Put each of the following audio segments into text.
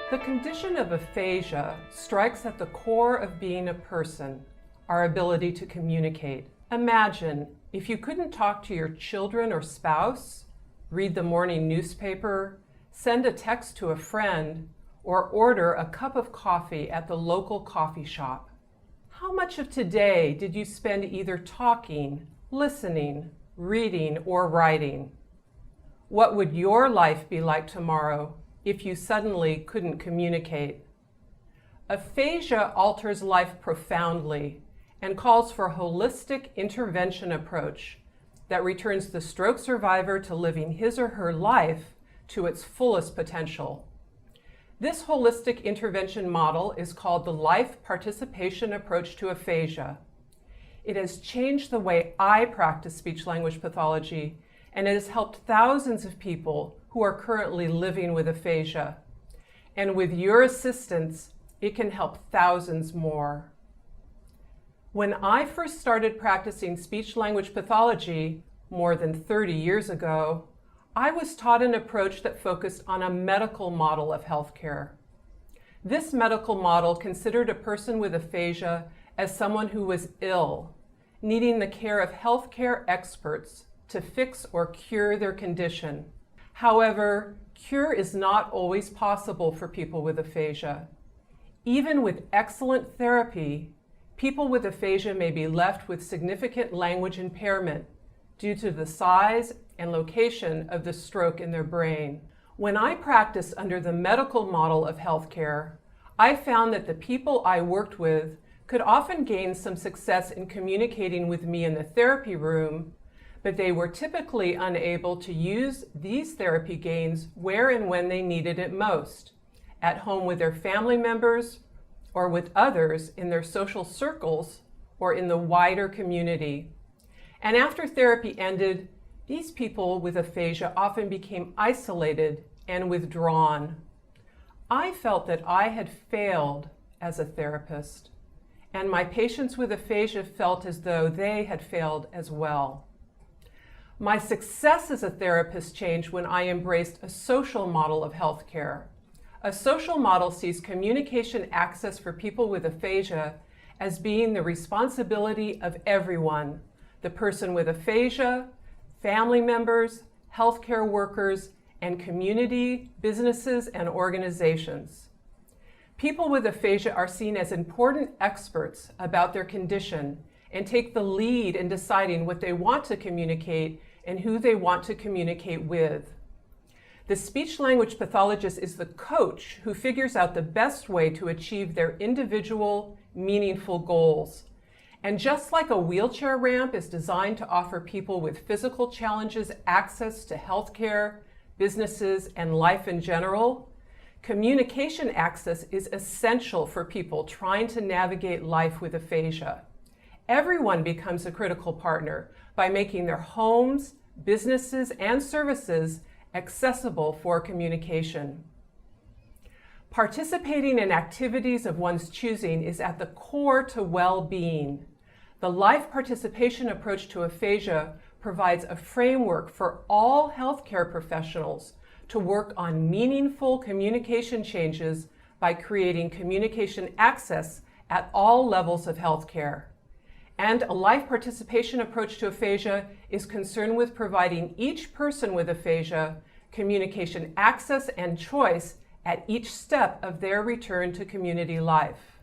The condition of aphasia strikes at the core of being a person, our ability to communicate. Imagine if you couldn't talk to your children or spouse, read the morning newspaper, send a text to a friend, or order a cup of coffee at the local coffee shop. How much of today did you spend either talking, listening, reading, or writing? What would your life be like tomorrow if you suddenly couldn't communicate? Aphasia alters life profoundly and calls for a holistic intervention approach that returns the stroke survivor to living his or her life to its fullest potential. This holistic intervention model is called the Life Participation Approach to Aphasia. It has changed the way I practice speech-language pathology, and it has helped thousands of people who are currently living with aphasia. And with your assistance, it can help thousands more. When I first started practicing speech-language pathology more than 30 years ago, I was taught an approach that focused on a medical model of healthcare. This medical model considered a person with aphasia as someone who was ill, needing the care of healthcare experts to fix or cure their condition. However, cure is not always possible for people with aphasia. Even with excellent therapy, people with aphasia may be left with significant language impairment due to the size and location of the stroke in their brain. When I practiced under the medical model of healthcare, I found that the people I worked with could often gain some success in communicating with me in the therapy room, but they were typically unable to use these therapy gains where and when they needed it most, at home with their family members or with others in their social circles or in the wider community. And after therapy ended, these people with aphasia often became isolated and withdrawn. I felt that I had failed as a therapist, and my patients with aphasia felt as though they had failed as well. My success as a therapist changed when I embraced a social model of healthcare. A social model sees communication access for people with aphasia as being the responsibility of everyone: the person with aphasia, family members, healthcare workers, and community, businesses, and organizations. People with aphasia are seen as important experts about their condition and take the lead in deciding what they want to communicate and who they want to communicate with. The speech-language pathologist is the coach who figures out the best way to achieve their individual, meaningful goals. And just like a wheelchair ramp is designed to offer people with physical challenges access to healthcare, businesses, and life in general, communication access is essential for people trying to navigate life with aphasia. Everyone becomes a critical partner by making their homes, businesses, and services accessible for communication. Participating in activities of one's choosing is at the core to well-being. The Life Participation Approach to Aphasia provides a framework for all healthcare professionals to work on meaningful communication changes by creating communication access at all levels of healthcare. And a Life Participation Approach to Aphasia is concerned with providing each person with aphasia communication access and choice at each step of their return to community life.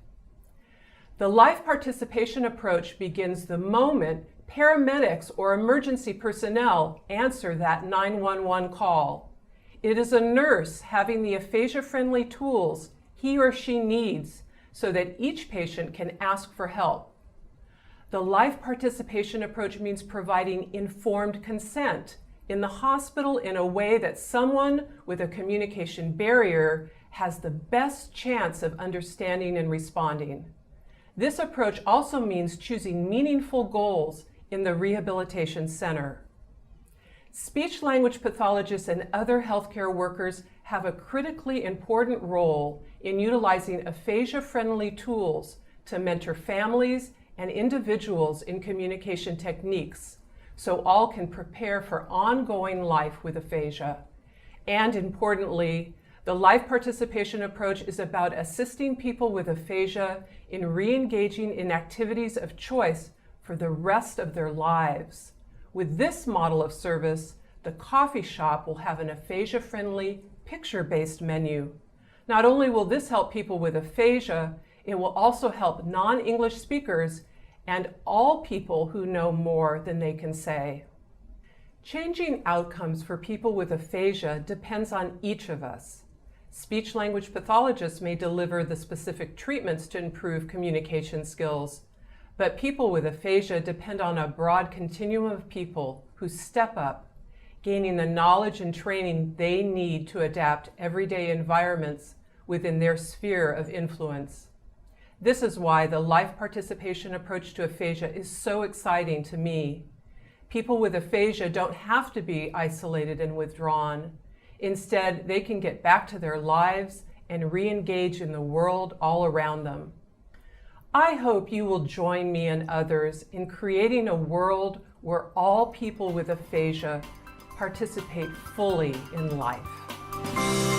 The Life Participation Approach begins the moment paramedics or emergency personnel answer that 911 call. It is a nurse having the aphasia-friendly tools he or she needs so that each patient can ask for help. The Life Participation Approach means providing informed consent in the hospital in a way that someone with a communication barrier has the best chance of understanding and responding. This approach also means choosing meaningful goals in the rehabilitation center. Speech-language pathologists and other healthcare workers have a critically important role in utilizing aphasia-friendly tools to mentor families and individuals in communication techniques so all can prepare for ongoing life with aphasia. And importantly, The life participation approach is about assisting people with aphasia in re-engaging in activities of choice for the rest of their lives. With this model of service, the coffee shop will have an aphasia-friendly, picture-based menu. Not only will this help people with aphasia, it will also help non-English speakers and all people who know more than they can say. Changing outcomes for people with aphasia depends on each of us. Speech-language pathologists may deliver the specific treatments to improve communication skills, but people with aphasia depend on a broad continuum of people who step up, gaining the knowledge and training they need to adapt everyday environments within their sphere of influence. This is why the life participation approach to aphasia is so exciting to me. People with aphasia don't have to be isolated and withdrawn. Instead, they can get back to their lives and re-engage in the world all around them. I hope you will join me and others in creating a world where all people with aphasia participate fully in life.